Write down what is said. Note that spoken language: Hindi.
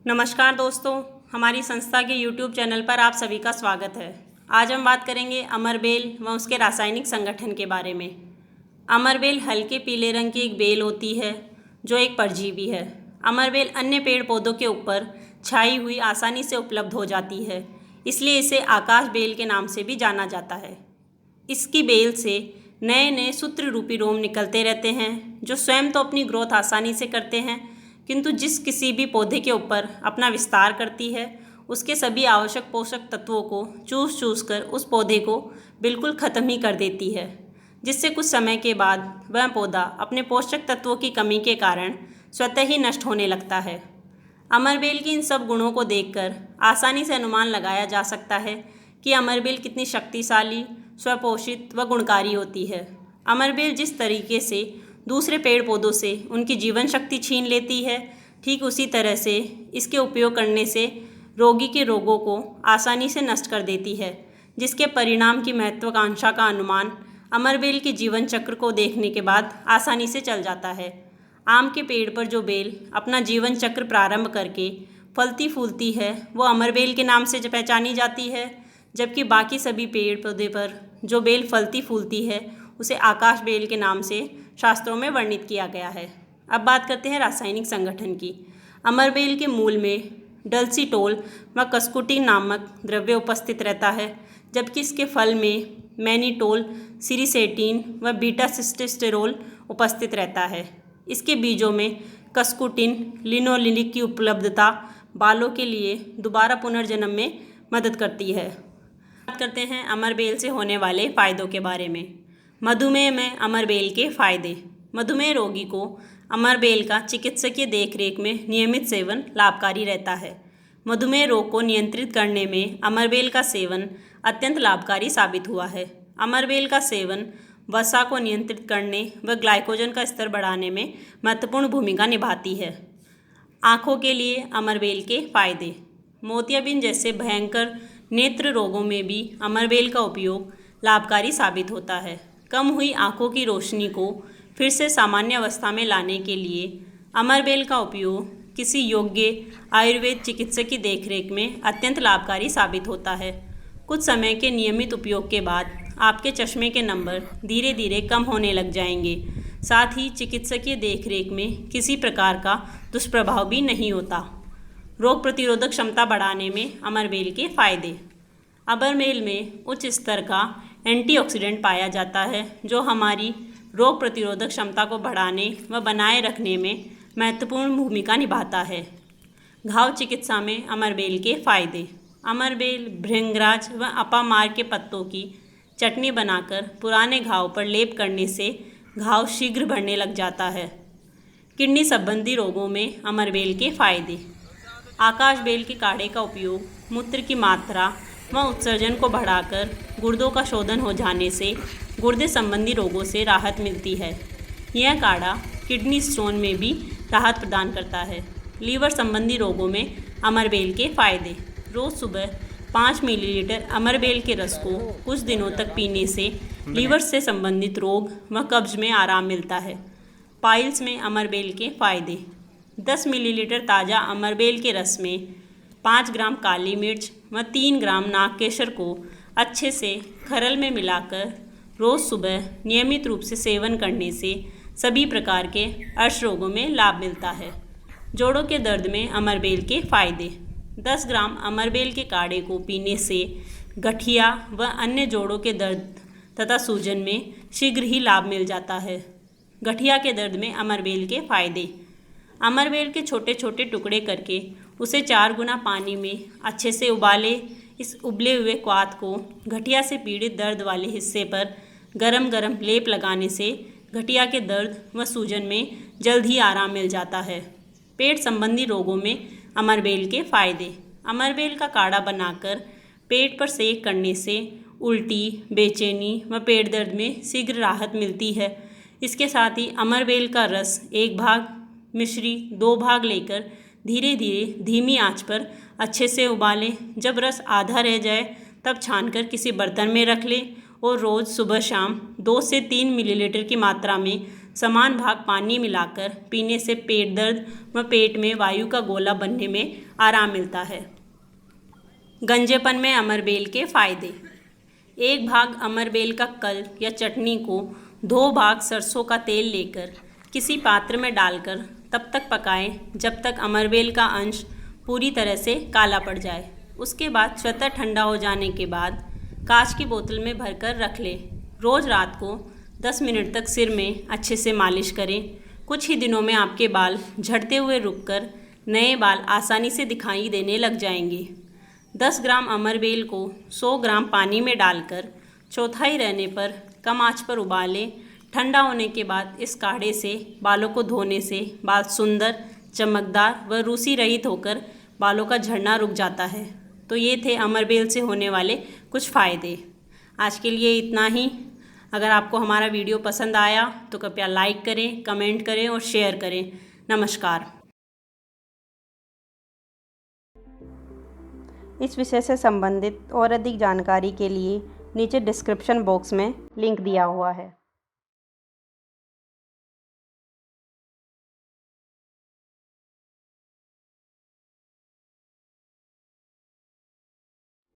नमस्कार दोस्तों, हमारी संस्था के YouTube चैनल पर आप सभी का स्वागत है। आज हम बात करेंगे अमरबेल व उसके रासायनिक संगठन के बारे में। अमरबेल हल्के पीले रंग की एक बेल होती है जो एक परजीवी है। अमरबेल अन्य पेड़ पौधों के ऊपर छाई हुई आसानी से उपलब्ध हो जाती है, इसलिए इसे आकाश बेल के नाम से भी जाना जाता है। इसकी बेल से नए नए सूत्र रूपी रोम निकलते रहते हैं जो स्वयं तो अपनी ग्रोथ आसानी से करते हैं, किंतु जिस किसी भी पौधे के ऊपर अपना विस्तार करती है उसके सभी आवश्यक पोषक तत्वों को चूस कर उस पौधे को बिल्कुल ख़त्म ही कर देती है, जिससे कुछ समय के बाद वह पौधा अपने पोषक तत्वों की कमी के कारण स्वतः ही नष्ट होने लगता है। अमरबेल की इन सब गुणों को देखकर आसानी से अनुमान लगाया जा सकता है कि अमरबेल कितनी शक्तिशाली, स्वपोषित व गुणकारी होती है। अमरबेल जिस तरीके से दूसरे पेड़ पौधों से उनकी जीवन शक्ति छीन लेती है, ठीक उसी तरह से इसके उपयोग करने से रोगी के रोगों को आसानी से नष्ट कर देती है, जिसके परिणाम की महत्वाकांक्षा का अनुमान अमरबेल के जीवन चक्र को देखने के बाद आसानी से चल जाता है। आम के पेड़ पर जो बेल अपना जीवन चक्र प्रारंभ करके फलती फूलती है वो अमरबेल के नाम से पहचानी जाती है, जबकि बाकी सभी पेड़ पौधे पर जो बेल फलती फूलती है उसे आकाश बेल के नाम से शास्त्रों में वर्णित किया गया है। अब बात करते हैं रासायनिक संगठन की। अमरबेल के मूल में डल्सीटोल व कस्कुटिन नामक द्रव्य उपस्थित रहता है, जबकि इसके फल में मैनिटोल, सिरिसेटिन व बीटा सिस्टेस्टेरोल उपस्थित रहता है। इसके बीजों में कस्कुटिन, लिनोलिनिक की उपलब्धता बालों के लिए दोबारा पुनर्जन्म में मदद करती है। बात करते हैं अमरबेल से होने वाले फ़ायदों के बारे में। मधुमेह में अमरबेल के फ़ायदे। मधुमेह रोगी को अमरबेल का चिकित्सकीय देखरेख में नियमित सेवन लाभकारी रहता है। मधुमेह रोग को नियंत्रित करने में अमरबेल का सेवन अत्यंत लाभकारी साबित हुआ है। अमरबेल का सेवन वसा को नियंत्रित करने व ग्लाइकोजन का स्तर बढ़ाने में महत्वपूर्ण भूमिका निभाती है। आँखों के लिए अमरबेल के फ़ायदे। मोतियाबिंद जैसे भयंकर नेत्र रोगों में भी अमरबेल का उपयोग लाभकारी साबित होता है। कम हुई आँखों की रोशनी को फिर से सामान्य अवस्था में लाने के लिए अमरबेल का उपयोग किसी योग्य आयुर्वेद चिकित्सक की देखरेख में अत्यंत लाभकारी साबित होता है। कुछ समय के नियमित उपयोग के बाद आपके चश्मे के नंबर धीरे धीरे कम होने लग जाएंगे। साथ ही चिकित्सकीय देखरेख में किसी प्रकार का दुष्प्रभाव भी नहीं होता। रोग प्रतिरोधक क्षमता बढ़ाने में अमरबेल के फ़ायदे। अमरबेल में उच्च स्तर का एंटीऑक्सीडेंट पाया जाता है जो हमारी रोग प्रतिरोधक क्षमता को बढ़ाने व बनाए रखने में महत्वपूर्ण भूमिका निभाता है। घाव चिकित्सा में अमरबेल के फ़ायदे। अमरबेल, भृंगराज व अपामार के पत्तों की चटनी बनाकर पुराने घाव पर लेप करने से घाव शीघ्र भरने लग जाता है। किडनी संबंधी रोगों में अमरबेल के फ़ायदे। आकाश बेल के काढ़े का उपयोग मूत्र की मात्रा व उत्सर्जन को बढ़ाकर गुर्दों का शोधन हो जाने से गुर्दे संबंधी रोगों से राहत मिलती है। यह काढ़ा किडनी स्टोन में भी राहत प्रदान करता है। लीवर संबंधी रोगों में अमरबेल के फ़ायदे। रोज़ सुबह 5 मिलीलीटर अमरबेल के रस को कुछ दिनों तक पीने से लीवर से संबंधित रोग व कब्ज में आराम मिलता है। पाइल्स में अमरबेल के फ़ायदे। 10 मिलीलीटर ताज़ा अमरबेल के रस में 5 ग्राम काली मिर्च व 3 ग्राम नागकेसर को अच्छे से खरल में मिलाकर रोज़ सुबह नियमित रूप से सेवन करने से सभी प्रकार के अर्श रोगों में लाभ मिलता है। जोड़ों के दर्द में अमरबेल के फ़ायदे। 10 ग्राम अमरबेल के काढ़े को पीने से गठिया व अन्य जोड़ों के दर्द तथा सूजन में शीघ्र ही लाभ मिल जाता है। गठिया के दर्द में अमरबेल के फ़ायदे। अमरबेल के छोटे छोटे टुकड़े करके उसे 4 गुना पानी में अच्छे से उबाले। इस उबले हुए क्वाथ को गठिया से पीड़ित दर्द वाले हिस्से पर गरम गरम लेप लगाने से गठिया के दर्द व सूजन में जल्द ही आराम मिल जाता है। पेट संबंधी रोगों में अमरबेल के फ़ायदे। अमरबेल का काढ़ा बनाकर पेट पर सेक करने से उल्टी, बेचैनी व पेट दर्द में शीघ्र राहत मिलती है। इसके साथ ही अमरबेल का रस 1 भाग मिश्री 2 भाग लेकर धीरे धीरे धीमी आंच पर अच्छे से उबालें। जब रस आधा रह जाए तब छानकर किसी बर्तन में रख लें और रोज़ सुबह शाम 2 से 3 मिलीलीटर की मात्रा में समान भाग पानी मिलाकर पीने से पेट दर्द व पेट में वायु का गोला बनने में आराम मिलता है। गंजेपन में अमरबेल के फ़ायदे। 1 भाग अमरबेल का कल या चटनी को 2 भाग सरसों का तेल लेकर किसी पात्र में डालकर तब तक पकाएं जब तक अमरबेल का अंश पूरी तरह से काला पड़ जाए। उसके बाद स्वतः ठंडा हो जाने के बाद कांच की बोतल में भरकर रख लें। रोज़ रात को 10 मिनट तक सिर में अच्छे से मालिश करें। कुछ ही दिनों में आपके बाल झड़ते हुए रुककर नए बाल आसानी से दिखाई देने लग जाएंगे। 10 ग्राम अमरबेल को 100 ग्राम पानी में डालकर चौथाई रहने पर कम आंच पर उबालें। ठंडा होने के बाद इस काढ़े से बालों को धोने से बाल सुंदर, चमकदार व रूसी रहित होकर बालों का झड़ना रुक जाता है। तो ये थे अमरबेल से होने वाले कुछ फ़ायदे। आज के लिए इतना ही। अगर आपको हमारा वीडियो पसंद आया तो कृपया लाइक करें, कमेंट करें और शेयर करें। नमस्कार। इस विषय से संबंधित और अधिक जानकारी के लिए नीचे डिस्क्रिप्शन बॉक्स में लिंक दिया हुआ है।